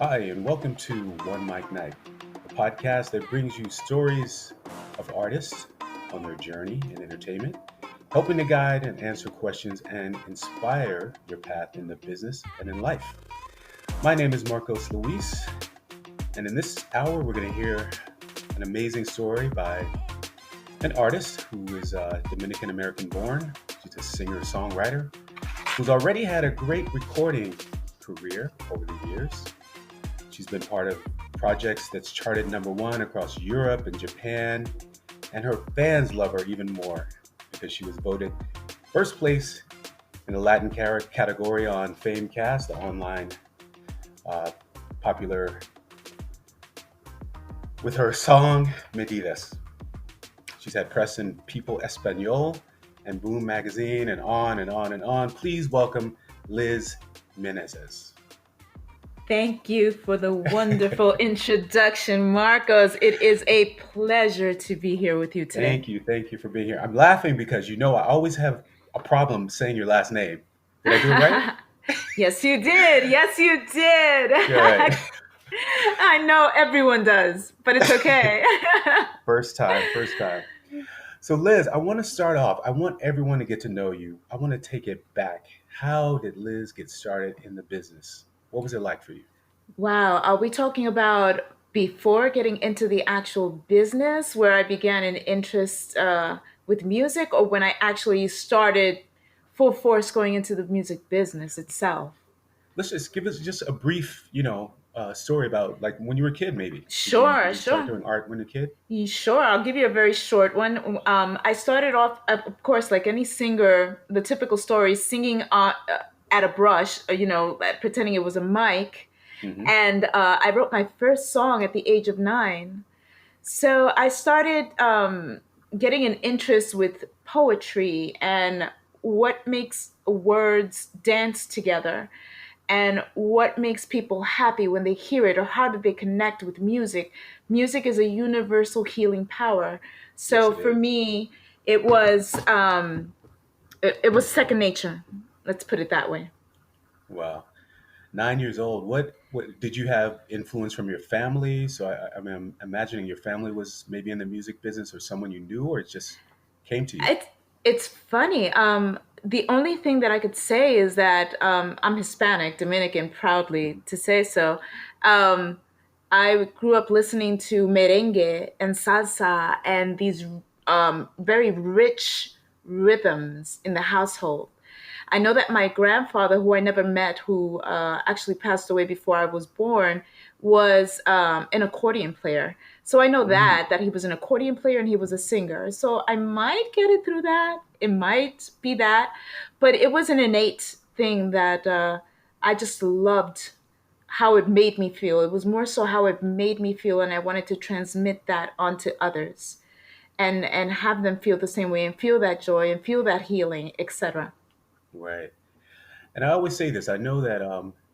Hi, and welcome to One Mic Night, a podcast that brings you stories of artists on their journey in entertainment, helping to guide and answer questions and inspire your path in the business and in life. My name is MarcosLuis, and in this hour, we're going to hear an amazing story by an artist who is Dominican American born. She's a singer songwriter who's already had a great recording career over the years. She's been part of projects that's charted number one across Europe and Japan, and her fans love her even more because she was voted first place in the Latin category on Famecast, the online uh, popular, with her song Menezes. She's had press in People Espanol and Boom Magazine and on and on and on. Please welcome Liz Menezes. Thank you for the wonderful introduction, Marcos. It is a pleasure to be here with you today. Thank you for being here. I'm laughing because I always have a problem saying your last name. Did I do it right? Yes, you did. Yes, you did. Good. I know everyone does, but it's okay. First time, first time. So, Liz, I want to start off. I want everyone to get to know you. I want to take it back. How did Liz get started in the business? What was it like for you? Wow. Are we talking about before getting into the actual business where I began an interest with music, or when I actually started full force going into the music business itself? Let's just give us just a brief, story about like when you were a kid, maybe. Did Sure, you start sure. doing art when you were a kid? Sure, I'll give you a very short one. I started off, of course, like any singer, the typical story, singing at a brush, pretending it was a mic. Hmm. And I wrote my first song at the age of 9. So I started getting an interest with poetry and what makes words dance together and what makes people happy when they hear it, or how do they connect with music. Music is a universal healing power. Yes, So it for is. me, it was second nature. Let's put it that way. Wow. 9 years old. What did you have influence from your family? So I mean, I'm imagining your family was maybe in the music business or someone you knew, or it just came to you. It's funny. The only thing that I could say is that I'm Hispanic, Dominican, Mhm. proudly to say so. Um, I grew up listening to merengue and salsa and these very rich rhythms in the household. I know that my grandfather, who I never met, who actually passed away before I was born, was an accordion player. So I know Mm, that he was an accordion player and he was a singer. So I might get it through that. It might be that, but it was an innate thing that I just loved how it made me feel. It was more so how it made me feel, and I wanted to transmit that onto others and have them feel the same way and feel that joy and feel that healing, etc. right. And I always say this. I know that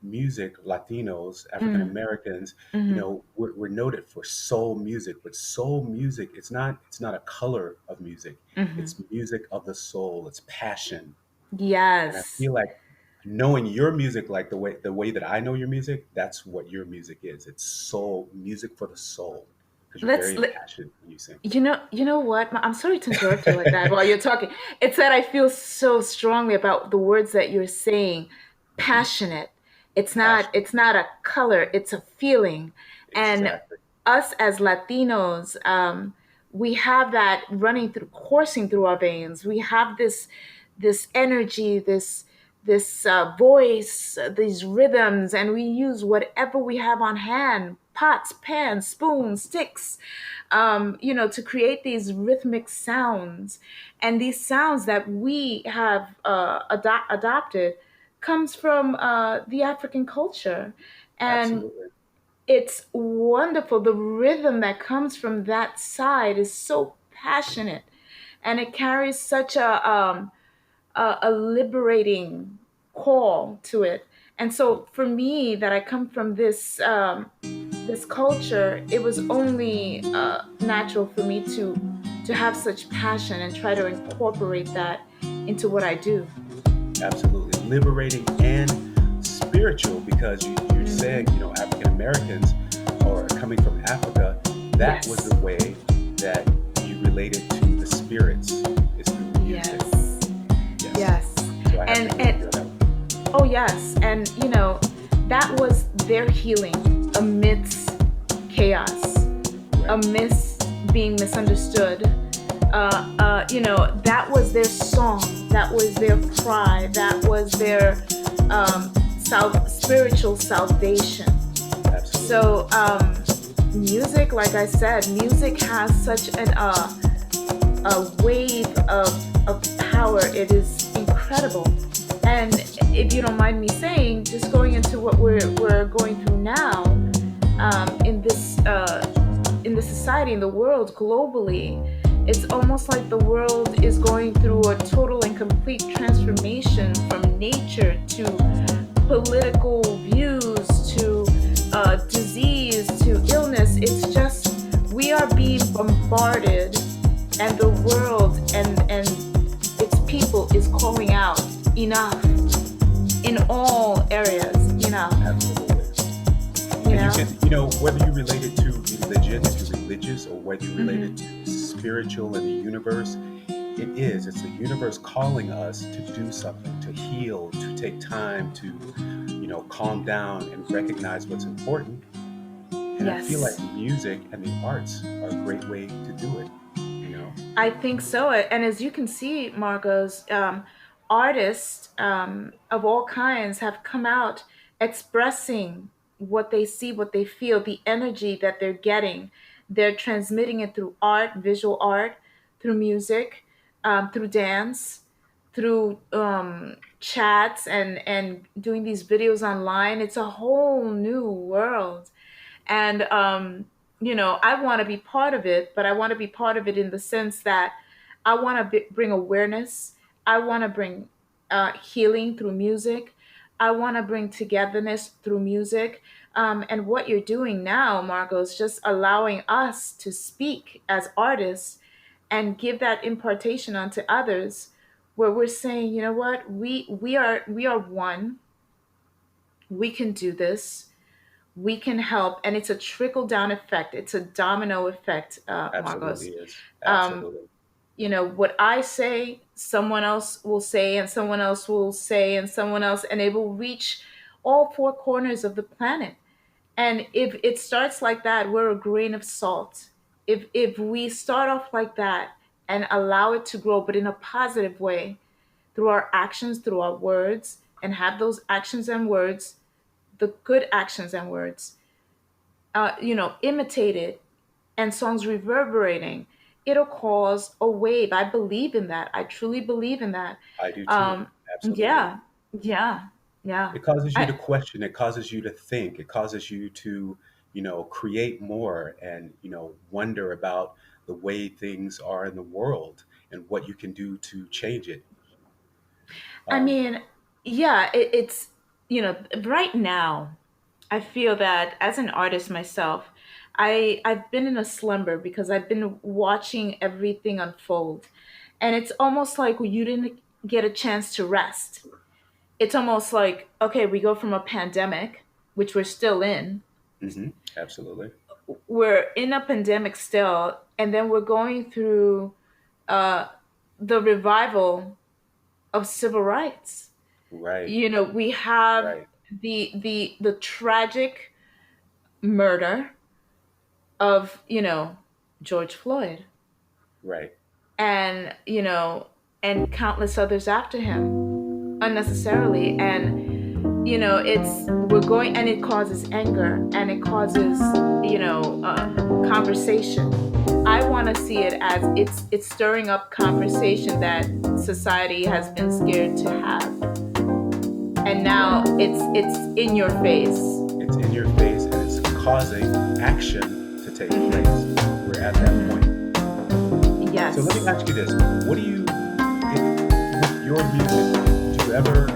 music, Latinos, African Mm, Americans, mhm. we're noted for soul music, but soul music, it's not a color of music. Hmm. It's music of the soul. It's passion. And I Yes. feel like knowing your music, like the way that I know your music, that's what your music is. It's soul music for the soul because you're Let's very let, impassioned when you sing. you know what? I'm sorry to interrupt you like that while you're talking. It's that I feel so strongly about the words that you're saying. Mhm. Passionate. It's not Passion, it's not a color, it's a feeling. And exactly. us as Latinos, we have that running through coursing through our veins. We have this energy, this voice, these rhythms, and we use whatever we have on hand, pots, pans, spoons, sticks, to create these rhythmic sounds. And these sounds that we have adopted comes from the African culture. And Absolutely. it's wonderful. The rhythm that comes from that side is so passionate, and it carries such a liberating call to it. And so for me, that I come from this culture, it was only natural for me to have such passion and try to incorporate that into what I do. Absolutely. Liberating and spiritual because you're saying, Hmm. African Americans or coming from Africa, that was Yes. the way that you related to the spirits is through music. Yes. Yes. Yes. So I have to agree with And you on that one. oh yes, and that was their healing amidst chaos, Right. amidst being misunderstood. That was their song, that was their cry, that was their spiritual salvation. Absolutely. So music, like I said, music has such a wave of power. It is incredible. And if you don't mind me saying, just going into what we're going through now, in this society, in the world, globally, it's almost like the world is going through a total and complete transformation from nature to political views to disease to illness. It's just we are being bombarded, and the world and its people is calling out enough in all areas. Enough, Absolutely. you And you know. can, whether you relate it to religion, if you're religious, or whether you relate it Hmm. to spiritual and the universe, it's the universe calling us to do something, to heal, to take time to, calm down and recognize what's important. And I feel like Yes. music and the arts are a great way to do it, you know? I think so. And as you can see, Marcos, artists of all kinds have come out expressing what they see, what they feel, the energy that they're getting. They're transmitting it through art, visual art, through music, through dance, through chats, and doing these videos online. It's a whole new world. And I want to be part of it, but I want to be part of it in the sense that I want to bring awareness. I want to bring healing through music. I want to bring togetherness through music. And what you're doing now, Marco, is just allowing us to speak as artists and give that impartation onto others, where we're saying, you know what, we are one. We can do this. We can help, and it's a trickle down effect. It's a domino effect, Absolutely Marcos. is. um, Absolutely. what I say, someone else will say, and someone else will say, and someone else, and it will reach all four corners of the planet. And if it starts like that, we're a grain of salt. If we start off like that and allow it to grow, but in a positive way, through our actions, through our words, and have those actions and words, the good actions and words, imitated, and songs reverberating, it'll cause a wave. I believe in that. I truly believe in that. I do too. Um, Absolutely. yeah, yeah, yeah. It causes you I, to question, it causes you to think, it causes you to, create more and, wonder about the way things are in the world and what you can do to change it. I Um, mean, yeah. It's right now. I feel that as an artist myself, I've been in a slumber because I've been watching everything unfold, and it's almost like you didn't get a chance to rest. It's almost like, okay, we go from a pandemic, which we're still in. absolutely. We're in a pandemic still, and then we're going through uh, the revival of civil rights. Right, We have right, the tragic murder of George Floyd, right, and and countless others after him unnecessarily. And it's we're going, and it causes anger, and it causes conversation. I want to see it as it's stirring up conversation that society has been scared to have, and now it's in your face. it's in your face and it's causing action to take place. Hmm. We're at that point. So let me Yes. ask you this. What do you, with your music, do you ever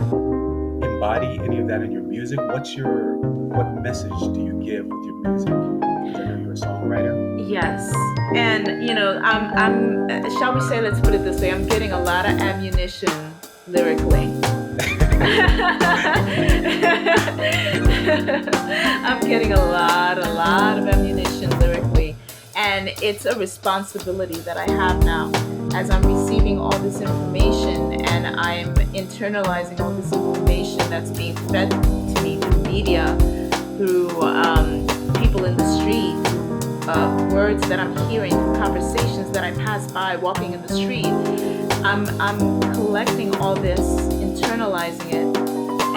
embody any of that in your music? What message do you give with your music? Because I know you're a songwriter. Yes. And shall we say, let's put it this way, I'm getting a lot of ammunition lyrically. I'm getting a lot of ammunition lyrically. And it's a responsibility that I have now as I'm receiving all this information and I'm internalizing all this information that's being fed to me through media, through people in the street, through words that I'm hearing, through conversations that I pass by walking in the street. I'm collecting all this, internalizing it,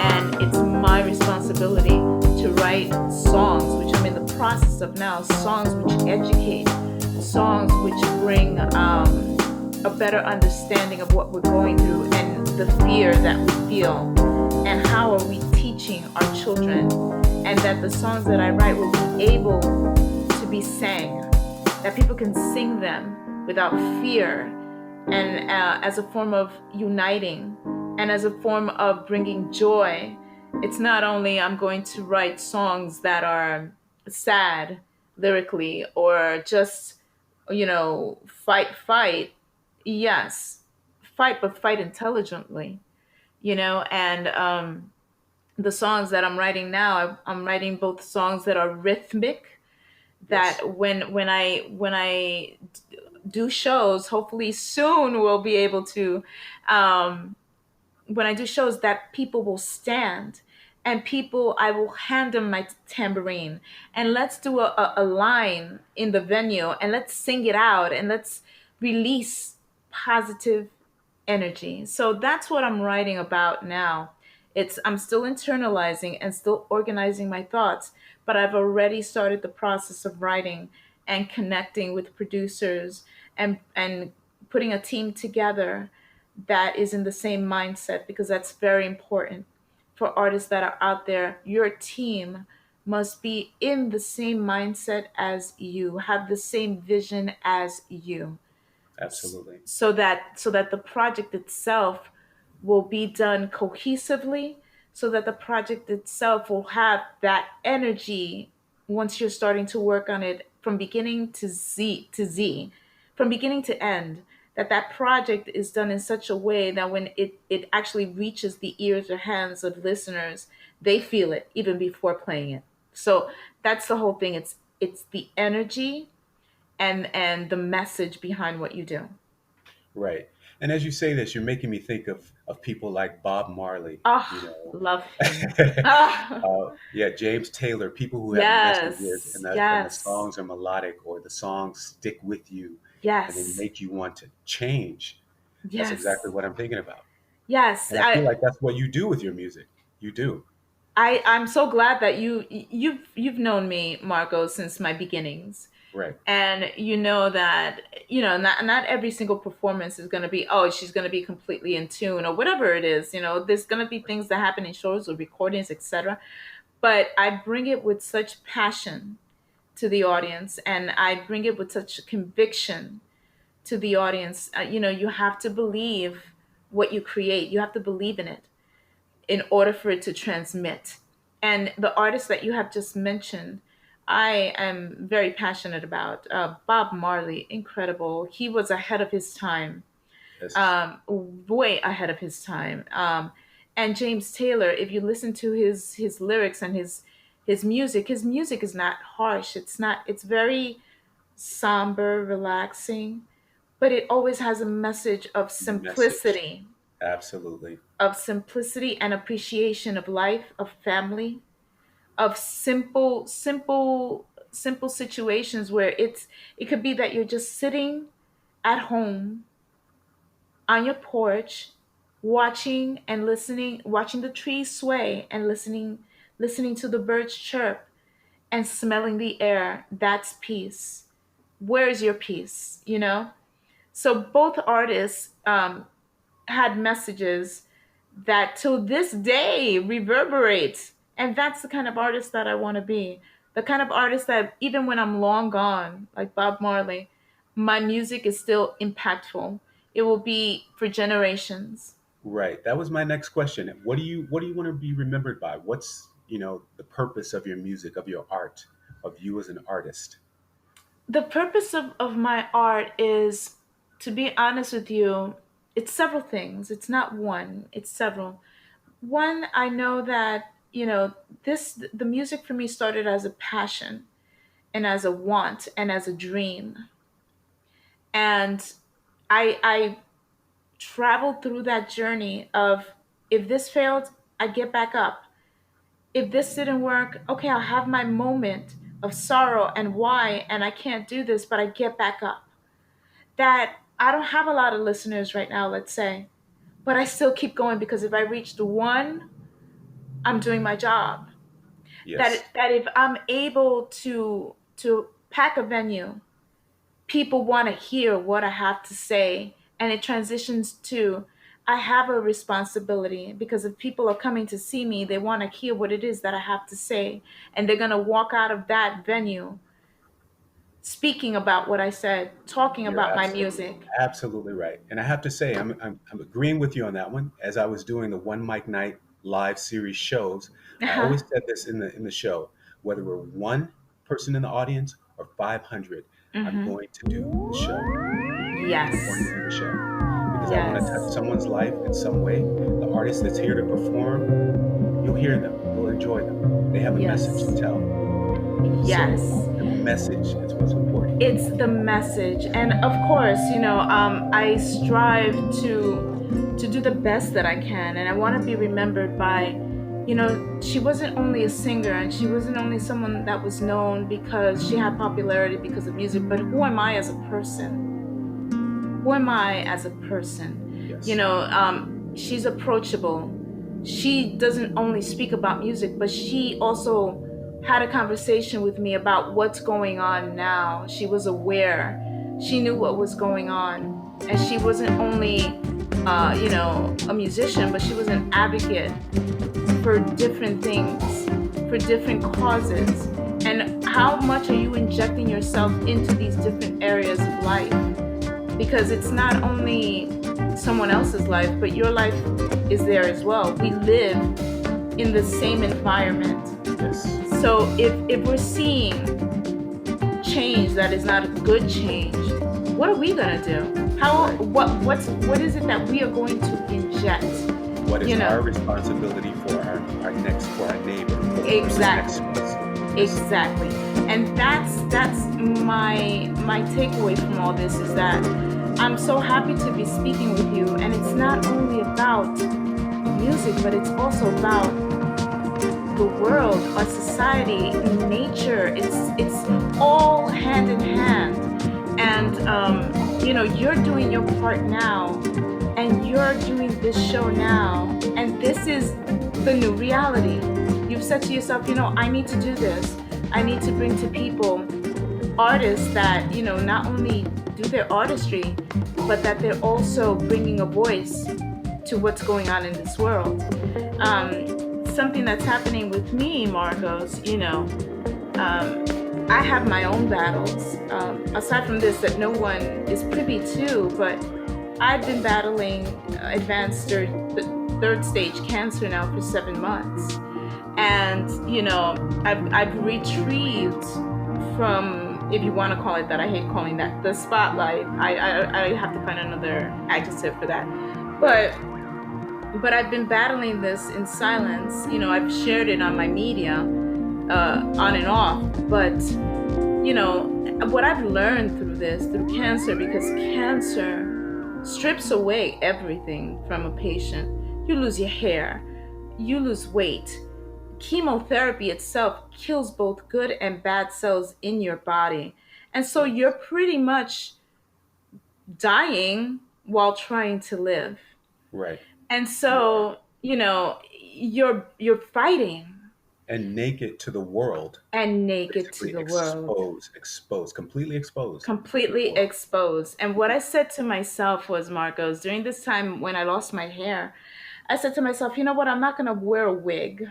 and it's my responsibility to write songs, which I'm in the process of now, songs which educate, songs which bring a better understanding of what we're going through and the fear that we feel, and how are we teaching our children, and that the songs that I write will be able to be sang, that people can sing them without fear, and as a form of uniting and as a form of bringing joy. It's not only I'm going to write songs that are sad lyrically or just, fight, fight. Yes, fight, but fight intelligently, and the songs that I'm writing now, I'm writing both songs that are rhythmic, Yes, that when I do shows, hopefully soon we'll be able to, um, when I do shows, that people will stand, and people, I will hand them my tambourine, and let's do a line in the venue, and let's sing it out, and let's release positive energy. So that's what I'm writing about now. I'm still internalizing and still organizing my thoughts, but I've already started the process of writing and connecting with producers, and putting a team together that is in the same mindset, because that's very important for artists that are out there. Your team must be in the same mindset as you, have the same vision as you, absolutely. so that the project itself will be done cohesively, so that the project itself will have that energy once you're starting to work on it from beginning to z, from beginning to end, that project is done in such a way that when it actually reaches the ears or hands of listeners, they feel it even before playing it. So that's the whole thing. It's the energy and the message behind what you do. Right. And as you say this, you're making me think of people like Bob Marley, you Oh, know. love him. Ah, Yeah, James Taylor, people who have messages yes, and the yes, songs are melodic or the songs stick with you and then yes, make you want to change. That's exactly yes, what I'm thinking about. yes. And I feel like that's what you do with your music. You do. I'm so glad that you've known me, Marco, since my beginnings. Right. And you know that, not every single performance is going to be, oh, she's going to be completely in tune or whatever it is. There's going to be things that happen in shows or recordings, etc. But I bring it with such passion to the audience, and I bring it with such conviction to the audience. You have to believe what you create, you have to believe in it in order for it to transmit. And the artists that you have just mentioned, I am very passionate about. Bob Marley, incredible. He was ahead of his time, Yes. way ahead of his time. And James Taylor, if you listen to his lyrics and his music is not harsh. It's not. It's very somber, relaxing, but it always has a message Message. simplicity, Absolutely. and appreciation of life, of family, of simple situations where it could be that you're just sitting at home on your porch, watching and listening, watching the trees sway and listening to the birds chirp and smelling the air. That's peace. Where is your peace? So both artists had messages that till this day reverberate. And that's the kind of artist that I want to be. The kind of artist that even when I'm long gone, like Bob Marley, my music is still impactful. It will be for generations. Right. That was my next question. What do you want to be remembered by? What's, the purpose of your music, of your art, of you as an artist? The purpose of my art is, to be honest with you, it's several things. It's not one, it's several. One, I know that. you know, the music for me started as a passion and as a want and as a dream. And I traveled through that journey of, if this failed, I get back up. If this didn't work, okay, I'll have my moment of sorrow and why, and I can't do this, but I get back up. That I don't have a lot of listeners right now, let's say, but I still keep going because if I reach the one, I'm doing my job. Yes. That if I'm able to pack a venue, people want to hear what I have to say, and it transitions to, I have a responsibility, because if people are coming to see me, they want to hear what it is that I have to say, and they're going to walk out of that venue speaking about what I said, talking You're about my music. absolutely right. And I have to say, I'm agreeing with you on that one. As I was doing the One Mic Night live series shows, I Uh-huh. always said this in the show, whether we're one person in the audience or 500, I'm Mm-hmm. going to do the show. I'm going to Yes. do the show because I want to touch Yes. someone's life in some way. The artist that's here to perform, you'll hear them, you'll enjoy them. They have a message to Yes. tell. So Yes. the message is what's important. It's the message, and of course, I strive to do the best that I can, and I want to be remembered by, she wasn't only a singer, and she wasn't only someone that was known because she had popularity because of music, but who am I as a person? Who am I as a person? Yes. She's approachable. She doesn't only speak about music, but she also had a conversation with me about what's going on now. She was aware. She knew what was going on. And she wasn't only, a musician, but she was an advocate for different things, for different causes. And how much are you injecting yourself into these different areas of life? Because it's not only someone else's life, but your life is there as well. We live in the same environment. Yes. So if we're seeing change that is not a good change, what are we gonna do? Right. What is it that we are going to inject? What is You our know, responsibility for our neighbor, for the next exactly. ones? Yes. Exactly. And that's my takeaway from all this, is that I'm so happy to be speaking with you, and it's not only about music, but it's also about the world, our society, nature. It's all hand in hand. And you're doing your part now, and you're doing this show now, and this is the new reality. You've said to yourself, I need to do this. I need to bring to people artists that, not only do their artistry, but that they're also bringing a voice to what's going on in this world. Something that's happening with me, Marcos, I have my own battles, aside from this, that no one is privy to, but I've been battling advanced third stage cancer now for 7 months. And, I've retrieved from, if you want to call it that, I hate calling that the spotlight. I have to find another adjective for that. Right. But I've been battling this in silence. I've shared it on my media, on and off. But, what I've learned through cancer, because cancer strips away everything from a patient. You lose your hair, you lose weight. Chemotherapy itself kills both good and bad cells in your body. And so Yes. you're pretty much dying while trying to live. Right. And You are. so, you're fighting, And naked to the world, and naked to basically the world, completely exposed to the completely world. exposed. And what I said to myself was, Marcos, during this time when I lost my hair, I said to myself, you know what? I'm not going to wear a wig.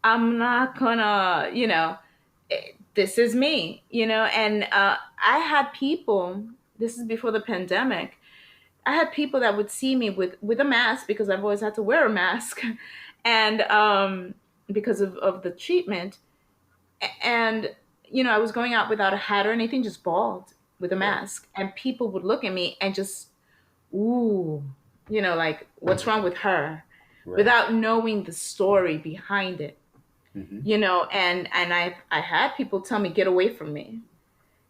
I'm not gonna, this is me, and I had people, this is before the pandemic, I had people that would see me with a mask, because I've always had to wear a mask, and because of the treatment. And, I was going out without a hat or anything, just bald with a Right. mask. And people would look at me and just, ooh, like, what's wrong with her? Right. without knowing the story behind it. Hmm. And I had people tell me, get away from me,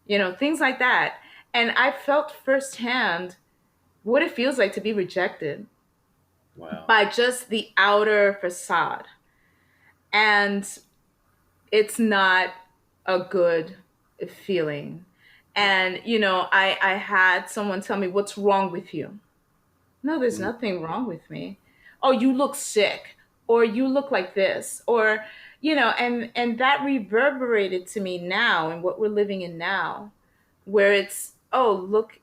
things like that. And I felt firsthand what it feels like to be rejected Wow. by just the outer facade. And it's not a good feeling. And I had someone tell me, what's wrong with you? No, there's Mm. nothing wrong with me. Oh, you look sick, or you look like this, or and that reverberated to me now in what we're living in now, where it's, oh, look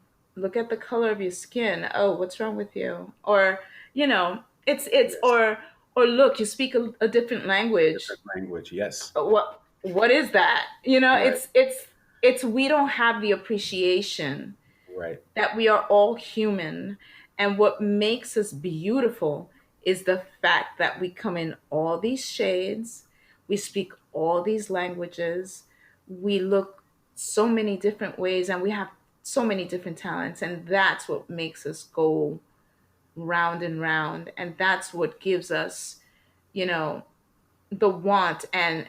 at the color of your skin. Oh, what's wrong with you? Or it's Yes. or look, you speak a different language. Different language. Yes. What is that? Right. It's we don't have the appreciation Right. that we are all human. And what makes us beautiful is the fact that we come in all these shades, we speak all these languages, we look so many different ways, and we have so many different talents. And that's what makes us go round and round. And that's what gives us, you know, the want. And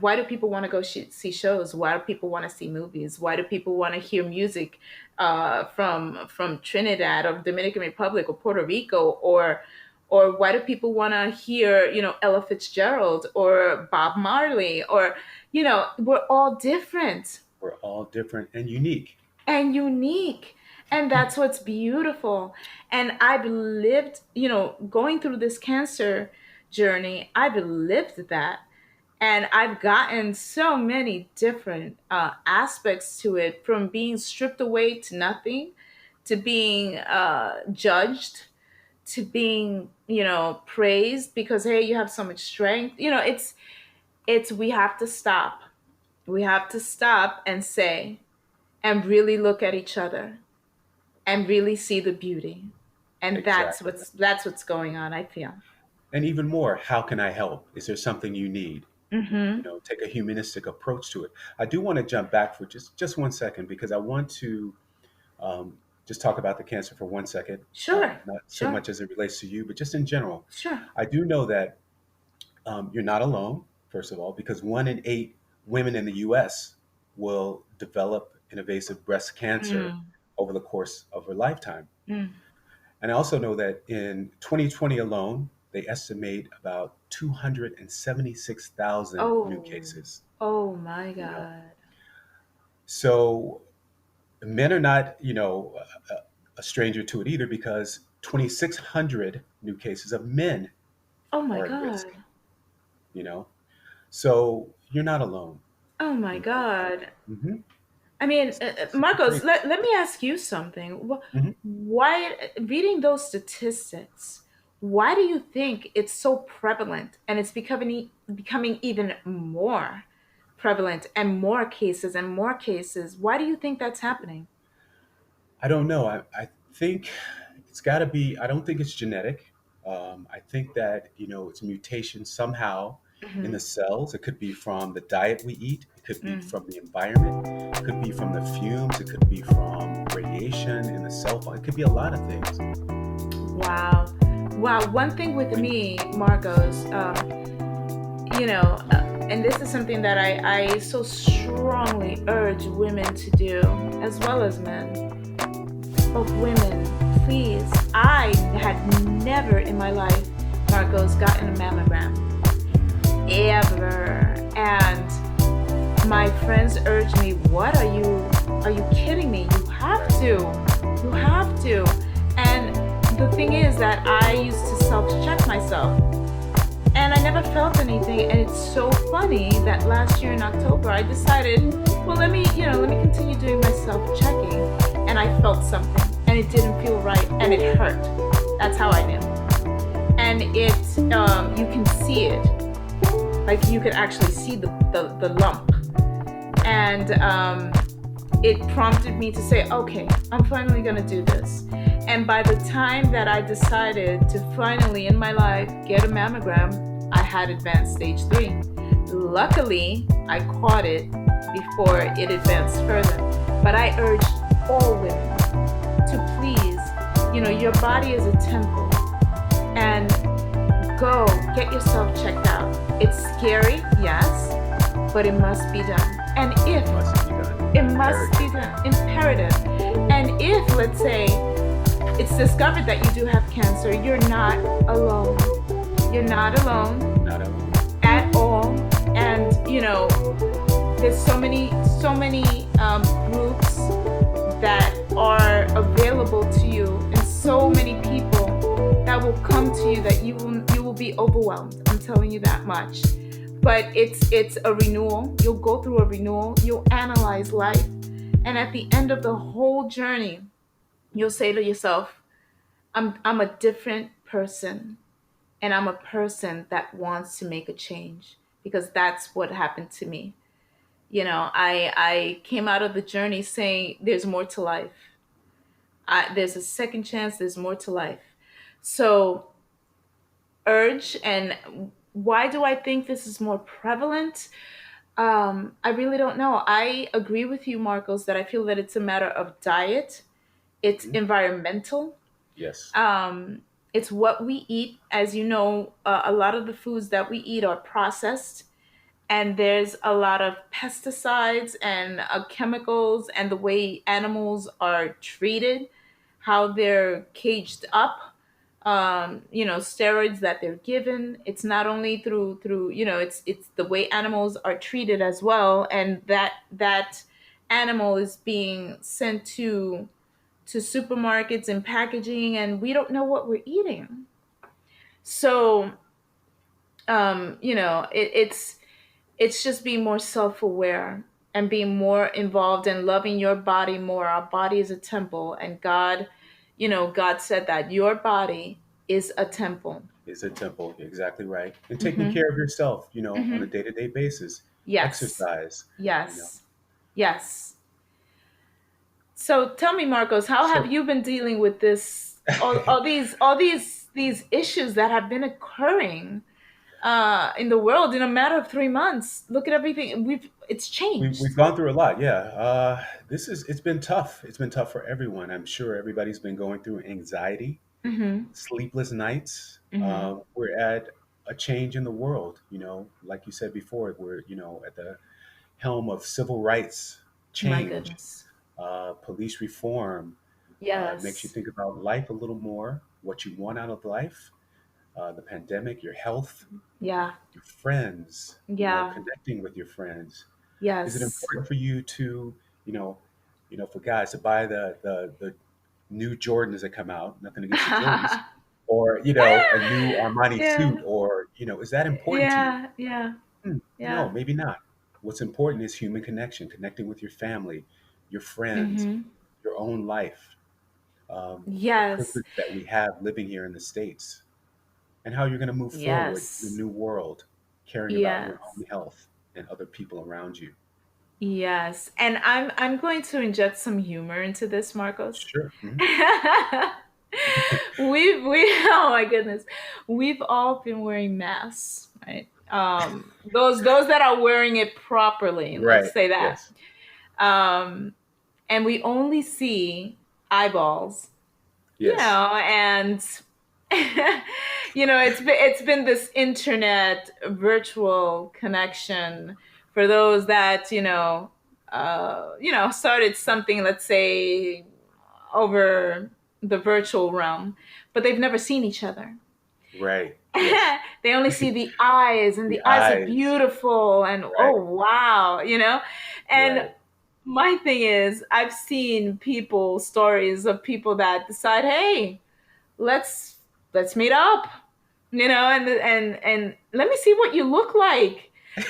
why do people want to go see shows? Why do people want to see movies? Why do people want to hear music from Trinidad or Dominican Republic or Puerto Rico? Or why do people want to hear Ella Fitzgerald or Bob Marley? Or we're all different We're all different and unique. and unique. And that's what's beautiful. And I've lived, going through this cancer journey, I've lived that. And I've gotten so many different aspects to it, from being stripped away to nothing, to being judged, to being, praised because, hey, you have so much strength. We have to stop. We have to stop and say, and really look at each other and really see the beauty. And that's Exactly. what's going on, I feel. And even more, how can I help? Is there something you need? Mm-hmm. Take a humanistic approach to it. I do want to jump back for just 1 second because I want to um, just talk about the cancer for 1 second, Sure. not so Sure. much as it relates to you, but just in general. Sure. I do know that you're not alone, first of all, because 1 in 8 women in the U.S. will develop invasive breast cancer Mm. over the course of her lifetime. Mm. And I also know that in 2020 alone, they estimate about 276,000 new Oh, cases. oh my You know, God. so men are not, a stranger to it either because 2,600 new cases of men Oh my are at risk. God. You know, so you're not alone. Oh my You know, God. hmm I mean, super Marcos, crazy. let me ask you something. Hmm. Why, reading those statistics, why do you think it's so prevalent and it's becoming even more prevalent, and more cases and more cases? Why do you think that's happening? I don't know. I think it's got to be. I don't think it's genetic. I think that it's mutation somehow in Hmm. the cells. It could be from the diet we eat. It could be from the environment. It could be from the fumes. It could be from radiation in the cell phone. It could be a lot of things. Wow. Wow. One thing with When me, Marcos, and this is something that I so strongly urge women to do, as well as men. But women, please, I had never in my life, Marcos, gotten a mammogram. Ever. And my friends urged me, what are you kidding me? You have right, to. You have to. And the thing is that I used to self-check myself, and I never felt anything. And it's so funny that last year in October I decided, well, let me continue doing my self-checking, and I felt something, and it didn't feel right, and it hurt. That's how I knew. And you can see it, like you could actually see the lump. And it prompted me to say, okay, I'm finally going to do this. And by the time that I decided to finally in my life get a mammogram, I had advanced stage 3. Luckily, I caught it before it advanced further. But I urge all women to please, your body is a temple. And go get yourself checked out. It's scary, yes, but it must be done. And if It must be done. it must be Imperative. done, imperative. And if, let's say, it's discovered that you do have cancer, you're not alone. You're not alone Not alone. at all. And there's so many groups that are available to you, and so many people that will come to you that you will be overwhelmed. I'm telling you that much. But it's a renewal. You'll go through a renewal. You'll analyze life, and at the end of the whole journey, you'll say to yourself, I'm a different person, and I'm a person that wants to make a change, because that's what happened to me. I came out of the journey saying there's more to life. There's a second chance. There's more to life. So, urge, and why do I think this is more prevalent? I really don't know. I agree with you, Marcos, that I feel that it's a matter of diet. It's Mhm. environmental. Yes. It's what we eat. As you know, a lot of the foods that we eat are processed, and there's a lot of pesticides and chemicals, and the way animals are treated, how they're caged up, steroids that they're given. It's not only through it's the way animals are treated as well, and that animal is being sent to supermarkets and packaging, and we don't know what we're eating. So it's just being more self-aware and being more involved in loving your body more. Our body is a temple, and God said that your body is a temple. Is a temple. Exactly right. And taking Hmm. care of yourself, on a Hmm. day-to-day basis. Yes, Exercise, you know. yes, yes. So tell me, Marcos, how have So you been dealing with this? All these issues that have been occurring in the world in a matter of 3 months. Look at everything. It's we've changed. gone through a lot. Yeah. It's been tough. It's been tough for everyone. I'm sure everybody's been going through anxiety, Mm-hmm. sleepless nights. Mm-hmm. We're at a change in the world. Like you said before, we're at the helm of civil rights My change, goodness. police reform. Makes you Yes. think about life a little more, what you want out of life, the pandemic, your health, Yeah. your friends. Yeah. Connecting with your friends. Is it Yes. important for you to, you know, for guys to buy the new Jordans that come out? Nothing against the Jordans, or a new Armani Yeah. suit, or is that important to you? Yeah. Yeah. No, Yeah. maybe not. What's important is human connection, connecting with your family, your friends, Mm-hmm. your own life, the Yes. privilege that we have living here in the States, and how you're going to move forward in the Yes. new world, caring about your Yes. own health and other people around you. Yes. And I'm going to inject some humor into this, Marcos. Sure. We oh my goodness, we've all been wearing masks, right? Those that are wearing it properly, let's Right. say that. Yes. um and we only see eyeballs, Yes. and it's been this internet virtual connection for those that started something, let's say, over the virtual realm, but they've never seen each other. Right. Yes. They only see the eyes, and The the eyes are eyes. beautiful, and Right. oh wow, and Right. my thing is, I've seen people stories of people that decide, hey, let's let's meet up, and let me see what you look like. And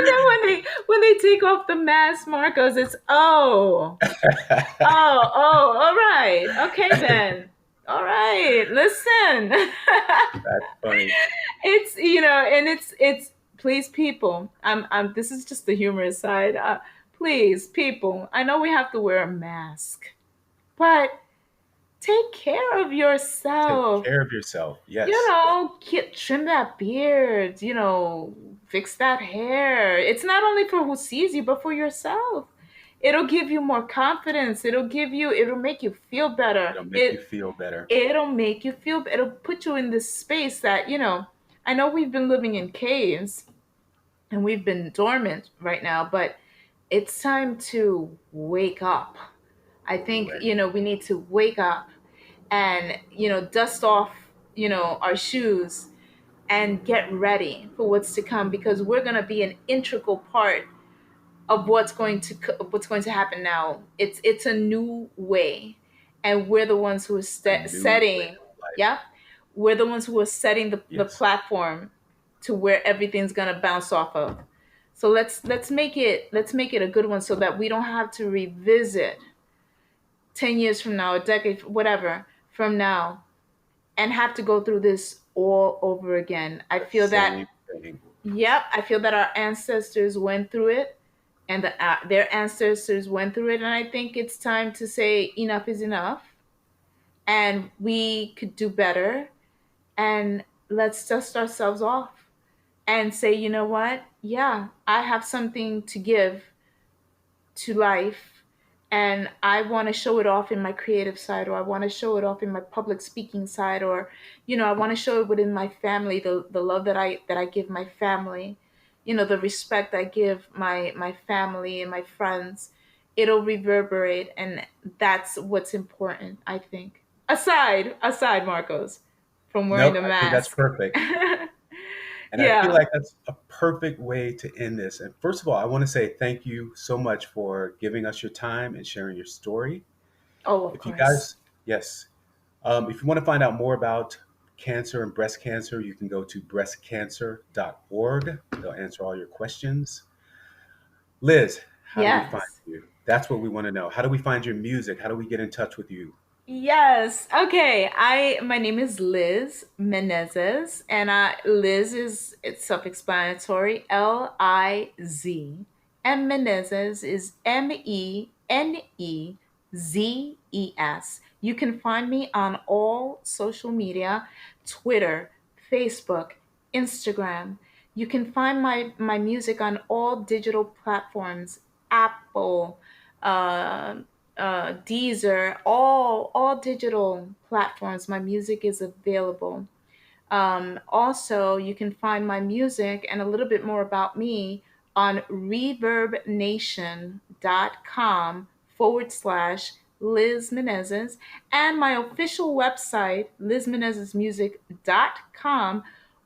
then when they take off the mask, Marcos, it's all right, okay then, all right, listen. That's funny. It's and it's please, people, I'm this is just the humorous side. Please, people, I know we have to wear a mask, but take care of Take yourself. care of yourself. Yes. Trim that beard, fix that hair. It's not only for who sees you, but for yourself. It'll give you more confidence. It'll make you feel better. It'll make you feel better. It'll make you feel, it'll put you in this space that, I know we've been living in caves and we've been dormant right now, but it's time to wake up. I think, Right. we need to wake up and, dust off, our shoes and get ready for what's to come, because we're going to be an integral part of what's going to happen now. It's a new way, and we're the ones who are A new way setting. of life. Yeah, we're the ones who are setting the Yes. platform to where everything's going to bounce off of. So let's make it a good one, so that we don't have to revisit 10 years from now, a decade, whatever from now, and have to go through this all over again. I The feel that. same thing. Yep, I feel that our ancestors went through it, and their ancestors went through it, and I think it's time to say enough is enough, and we could do better, and let's dust ourselves off and say, you know what? Yeah, I have something to give to life, and I want to show it off in my creative side, or I want to show it off in my public speaking side, or I want to show it within my family, the love that I give my family, the respect I give my family and my friends. It'll reverberate, and that's what's important, I think. Aside, Marcos, from wearing Nope, the I think that's mask. perfect. And I feel Yeah. like that's a perfect way to end this. And first of all, I want to say thank you so much for giving us your time and sharing your story. Oh, of If you course. guys, yes, if you want to find out more about cancer and breast cancer, you can go to breastcancer.org. They'll answer all your questions. Liz, how do we find Yes. you? That's what we want to know. How do we find your music? How do we get in touch with you? Yes. Okay. My name is Liz Menezes, and Liz is, it's self-explanatory. Liz, and Menezes is Menezes. You can find me on all social media: Twitter, Facebook, Instagram. You can find my music on all digital platforms: Apple, uh, Deezer, all digital platforms. My music is available. Also, you can find my music and a little bit more about me on reverbnation.com/Liz Menezes, and my official website, lizmenezesmusic.com,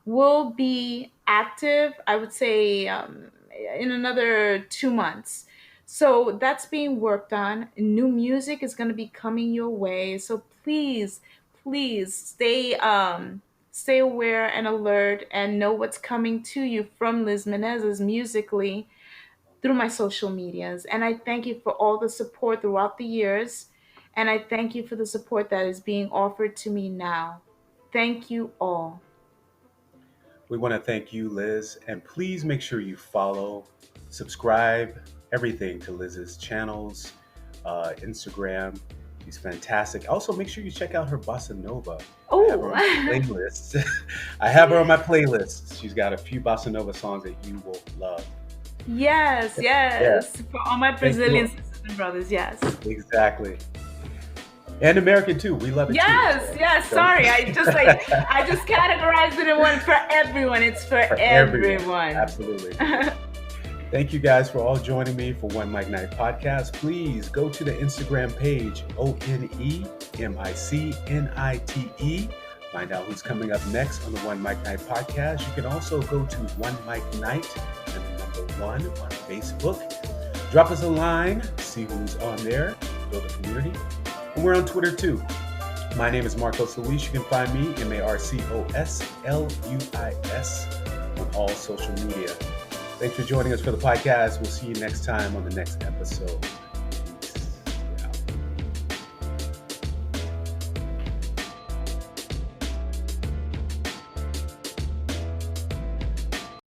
will be active, I would say, in another 2 months. So that's being worked on. New music is going to be coming your way. So please stay aware and alert and know what's coming to you from Liz Menezes musically through my social medias. And I thank you for all the support throughout the years. And I thank you for the support that is being offered to me now. Thank you all. We want to thank you, Liz, and please make sure you follow, subscribe, everything to Liz's channels, Instagram. She's fantastic. Also, make sure you check out her bossa nova. I have her Oh, on my playlist. I have her on my playlist. She's got a few bossa nova songs that you will love. yes, Yeah, yes. For all my thank Brazilian you. sisters and brothers, yes. Exactly. And American too. We love it too. Yes, So yes. don't. Sorry, I just categorized it in one for everyone. It's for For everyone. everyone. Absolutely. Thank you guys for all joining me for One Mic Night podcast. Please go to the Instagram page, OneMicNite. Find out who's coming up next on the One Mic Night podcast. You can also go to One Mic Night and the number one on Facebook. Drop us a line, see who's on there, build a community. And we're on Twitter too. My name is MarcosLuis. You can find me, MarcosLuis, on all social media. Thanks for joining us for the podcast. We'll see you next time on the next episode.